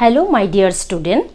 Hello my dear student.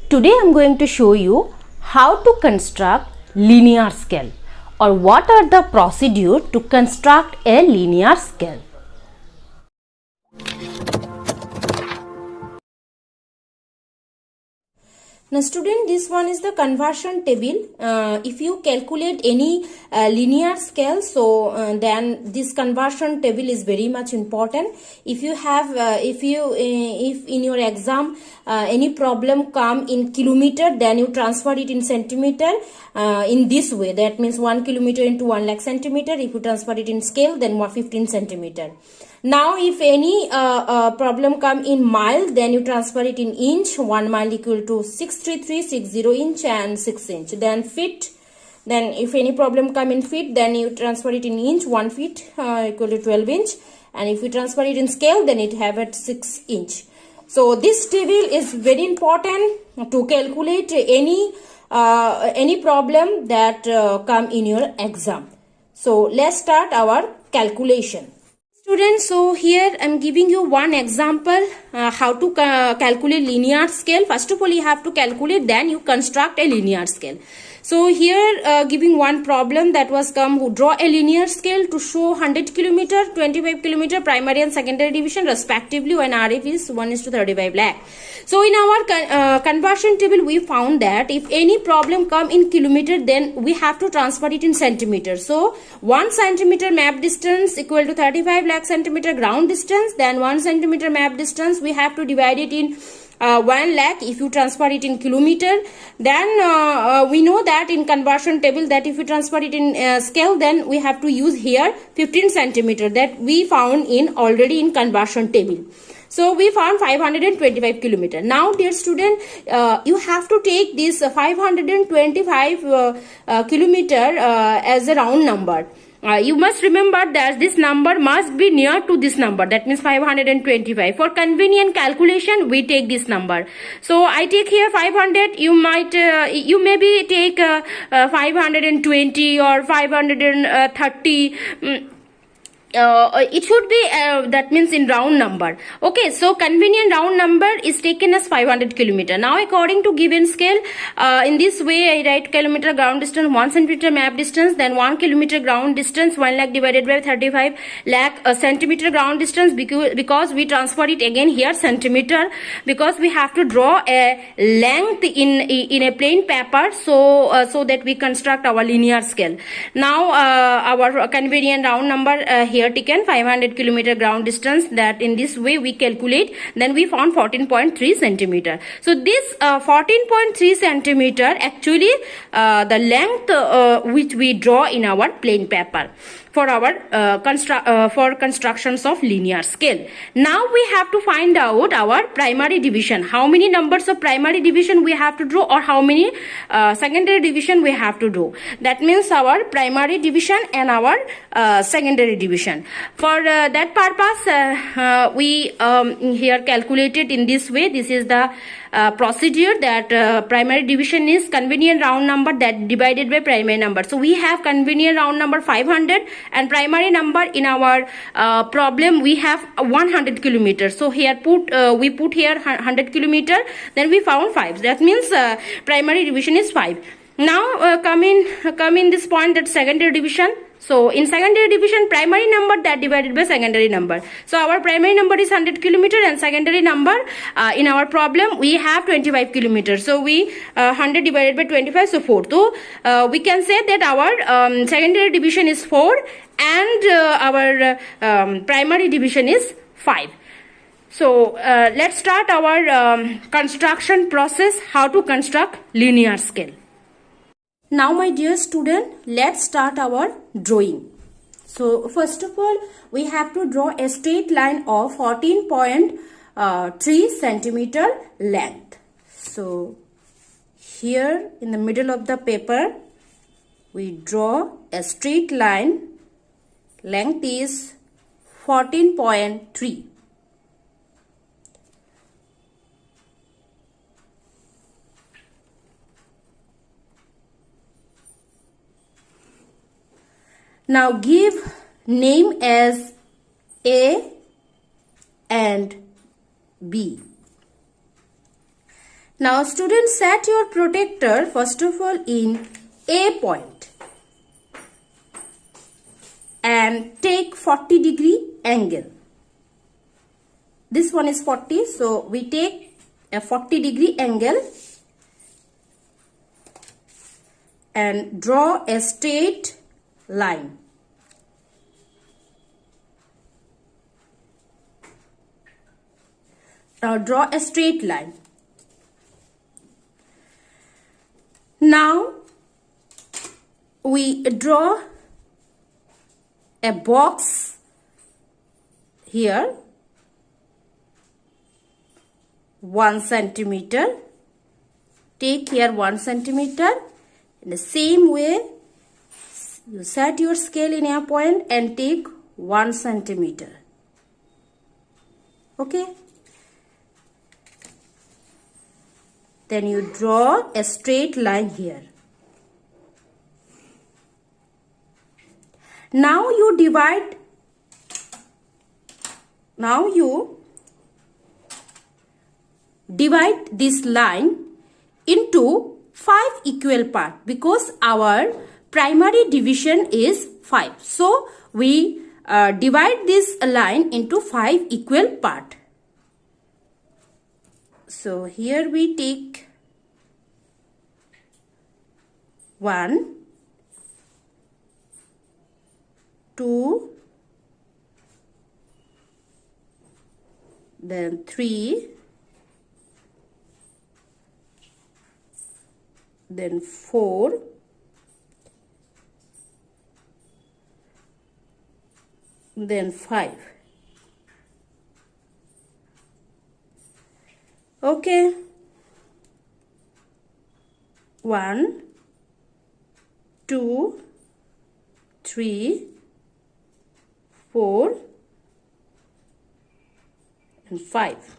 Today I am going to show you how to construct linear scale or what are the procedure to construct a linear scale. Now student, this one is the conversion table. If you calculate any linear scale, so then this conversion table is very much important. If you have if in your exam any problem come in kilometer, then you transfer it in centimeter in this way. That means 1 kilometer into 1 lakh centimeter. If you transfer it in scale, then 15 centimeter. Now if any problem come in mile, then you transfer it in inch. 1 mile equal to 63360 inch and 6 inch. Then feet, then if any problem come in feet, then you transfer it in inch. 1 feet equal to 12 inch, and if you transfer it in scale, then it have at 6 inch. So this table is very important to calculate any problem that come in your exam. So let's start our calculation. Students, so here I am giving you one example how to calculate linear scale. First of all, you have to calculate, then you construct a linear scale. So here giving one problem that was come, draw a linear scale to show 100 kilometer, 25 kilometer primary and secondary division respectively when RF is 1:35 lakh. So in our conversion table, we found that if any problem come in kilometer, then we have to transfer it in centimeter. So 1 centimeter map distance equal to 35 lakh centimeter ground distance. Then 1 centimeter map distance we have to divide it in 1 lakh if you transfer it in kilometer. Then we know that in conversion table that if you transfer it in scale, then we have to use here 15 centimeter that we found in already in conversion table. So we found 525 kilometer. Now dear student, you have to take this 525 kilometer as a round number. You must remember that this number must be near to this number, that means 525. For convenient calculation, we take this number. So I take here 500. You might you maybe take 520 or 530. It should be that means in round number. Okay, so convenient round number is taken as 500 kilometer. Now according to given scale, in this way I write kilometer ground distance, 1 centimeter map distance, then 1 kilometer ground distance, 1 lakh divided by 35 lakh centimeter ground distance, because we transfer it again here centimeter, because we have to draw a length in a plain paper, so that we construct our linear scale. Now our convenient round number here taken 500 kilometer ground distance, that in this way we calculate, then we found 14.3 centimeter. So this 14.3 centimeter actually the length which we draw in our plain paper for our for constructions of linear scale. Now we have to find out our primary division. How many numbers of primary division we have to draw, or how many secondary division we have to draw. That means our primary division and our secondary division. For that purpose, we here calculated in this way. This is the procedure that primary division is convenient round number that divided by primary number. So we have convenient round number 500 and primary number in our problem we have 100 kilometers. So here we put here 100 kilometer, then we found 5. That means primary division is 5. Now come in this point that secondary division. So in secondary division, primary number that divided by secondary number. So our primary number is 100 kilometer and secondary number in our problem we have 25 kilometers. So we 100 divided by 25, so 4. So we can say that our secondary division is 4 and our primary division is 5. So let's start our construction process, how to construct linear scale. Now my dear student, let's start our drawing. So first of all, we have to draw a straight line of 14.3 centimeter length. So here in the middle of the paper, we draw a straight line. Length is 14.3. Now give name as A and B. Now students, set your protractor first of all in A point and take 40-degree angle. This one is 40, so we take a 40-degree angle and draw a straight line. Now draw a straight line. Now we draw a box here 1 centimeter. Take here 1 centimeter. In the same way, you set your scale in a point and take 1 centimeter. Okay. Then you draw a straight line here. Now you divide this line into 5 equal parts because our primary division is 5. So we divide this line into 5 equal parts. So here we take 1, 2, then 3, then 4, then 5. Okay. 1, 2, 3, 4, and 5.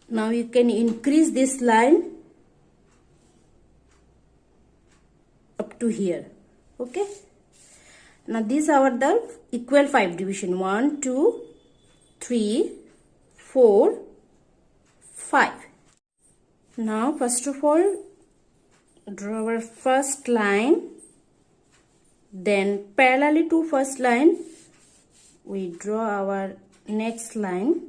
Now you can increase this line up to here. Okay. Now these are the equal 5 division. 1, 2, 3, 4, 5. Now first of all, draw our first line. Then parallel to first line, we draw our next line.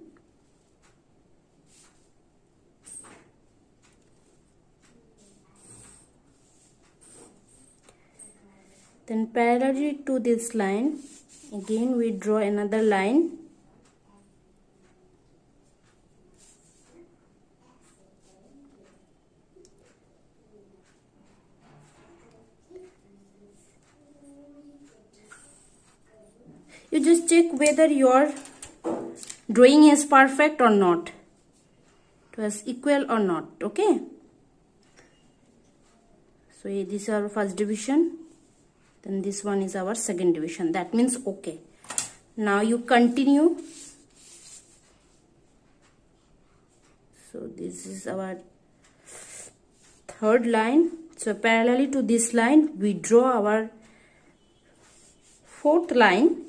Then parallel to this line, again we draw another line. You just check whether your drawing is perfect or not. It was equal or not. Okay. So this is our first division. Then this one is our second division. That means okay. Now you continue. So this is our third line. So parallel to this line, we draw our fourth line.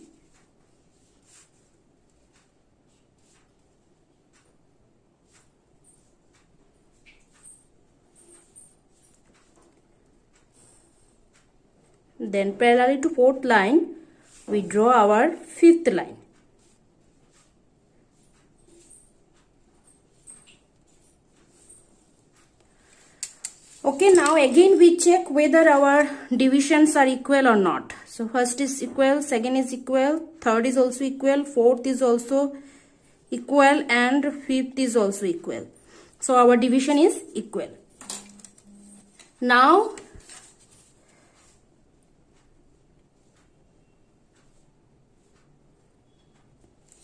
Then parallel to fourth line, we draw our fifth line. Okay, now again we check whether our divisions are equal or not. So first is equal, second is equal, third is also equal, fourth is also equal, and fifth is also equal. So our division is equal. Now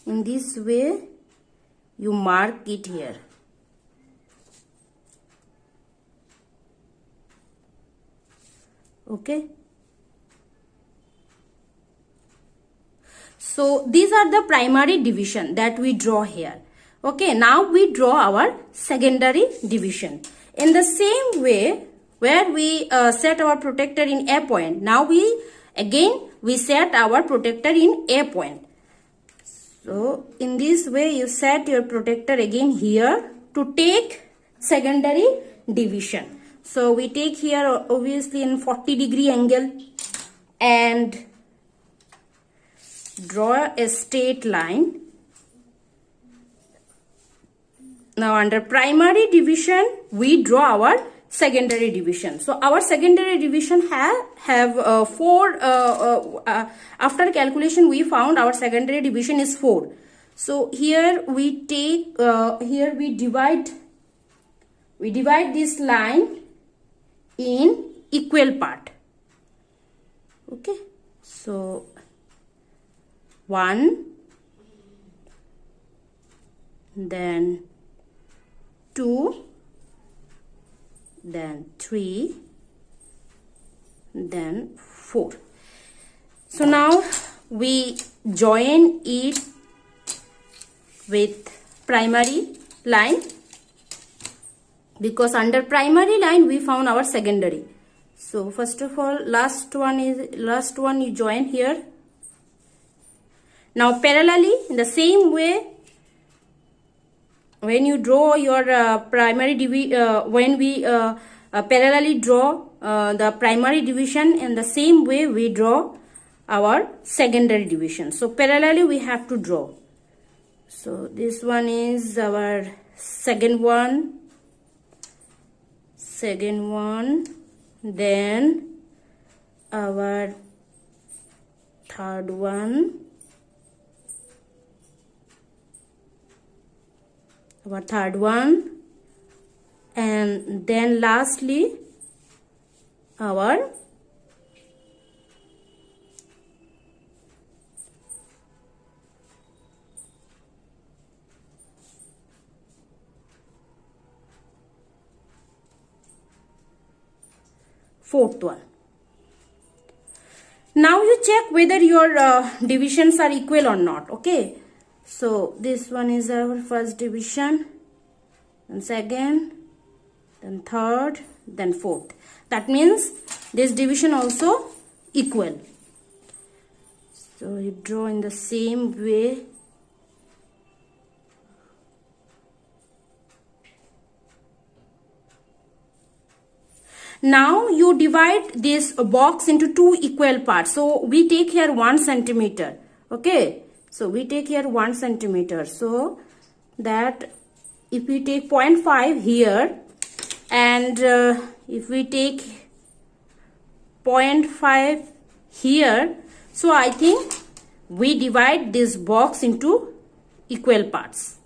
in this way you mark it here. Okay. So these are the primary division that we draw here. Okay, now we draw our secondary division. In the same way, where we set our protector in A point. Now we set our protector in A point. So in this way you set your protector again here to take secondary division. So we take here obviously in 40-degree angle and draw a straight line. Now under primary division we draw our secondary division. So our secondary division have four. After calculation we found our secondary division is 4. So here we take we divide this line in equal part. Okay, so 1, then 2, then 3, then 4. So now we join it with primary line, because under primary line we found our secondary. So first of all, last one you join here. Now parallelly, in the same way, when you draw your primary division, when we parallelly draw the primary division, in the same way we draw our secondary division. So parallelly we have to draw. So this one is our second one, then our third one, and then lastly our fourth one. Now you check whether your divisions are equal or not. Okay, so this one is our first division, then second, then third, then fourth. That means this division also equal. So you draw in the same way. Now you divide this box into 2 equal parts. So we take here 1 centimeter. Okay, so we take here 1 centimeter. So that if we take 0.5 here and if we take 0.5 here, so I think we divide this box into equal parts.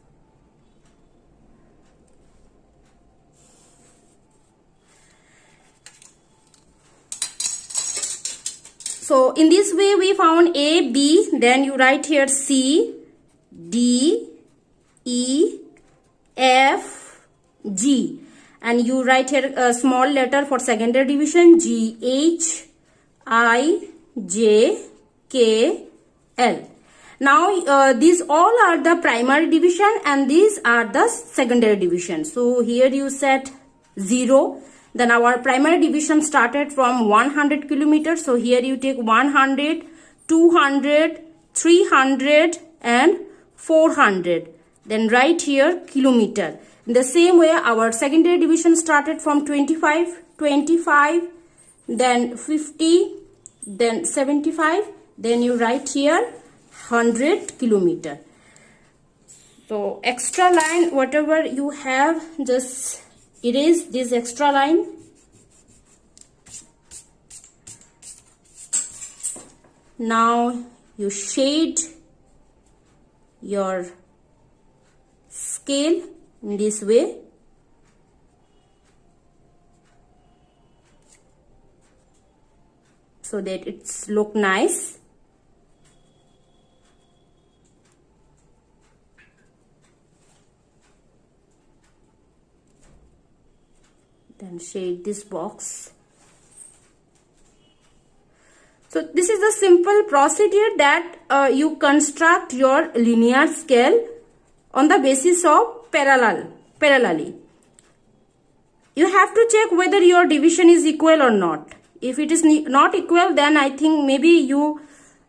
So in this way we found A, B, then you write here C, D, E, F, G, and you write here a small letter for secondary division, G, H, I, J, K, L. Now these all are the primary division and these are the secondary division. So here you set 0. Then our primary division started from 100 kilometers. So here you take 100, 200, 300 and 400. Then right here kilometer. In the same way our secondary division started from 25, then 50, then 75. Then you write here 100 kilometer. So extra line, whatever you have, just erase this extra line. Now you shade your scale in this way. So that it's look nice. Then shade this box. So this is the simple procedure that you construct your linear scale on the basis of parallelly. you have to check whether your division is equal or not. If it is not equal, then I think maybe you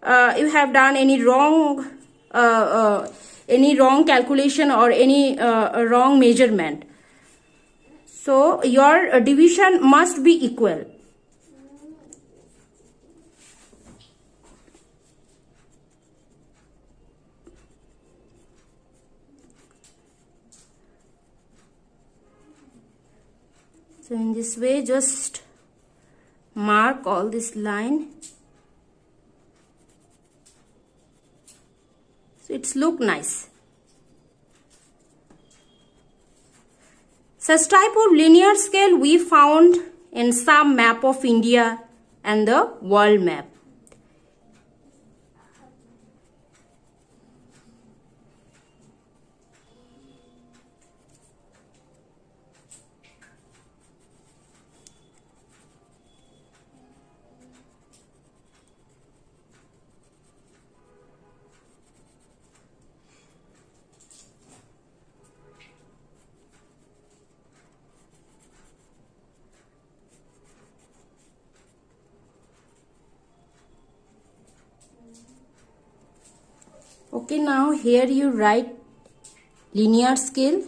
have done any wrong calculation or any wrong measurement. So your division must be equal. So in this way, just mark all this line. So it's look nice. Such type of linear scale we found in some map of India and the world map. Okay, now here you write linear scale.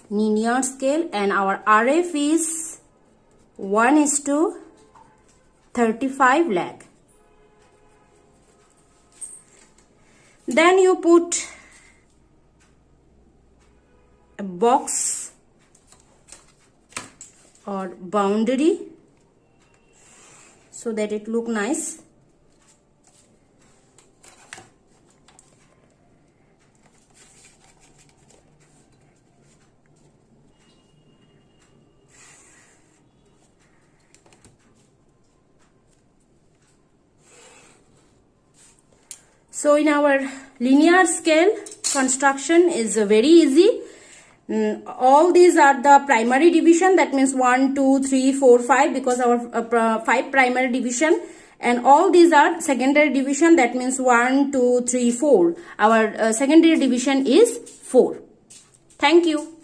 Linear scale, and our RF is 1:35 lakh. Then you put a box or boundary so that it look nice. So in our linear scale, construction is very easy. All these are the primary division, that means 1, 2, 3, 4, 5, because our 5 primary division, and all these are secondary division, that means 1, 2, 3, 4. Our secondary division is 4. Thank you.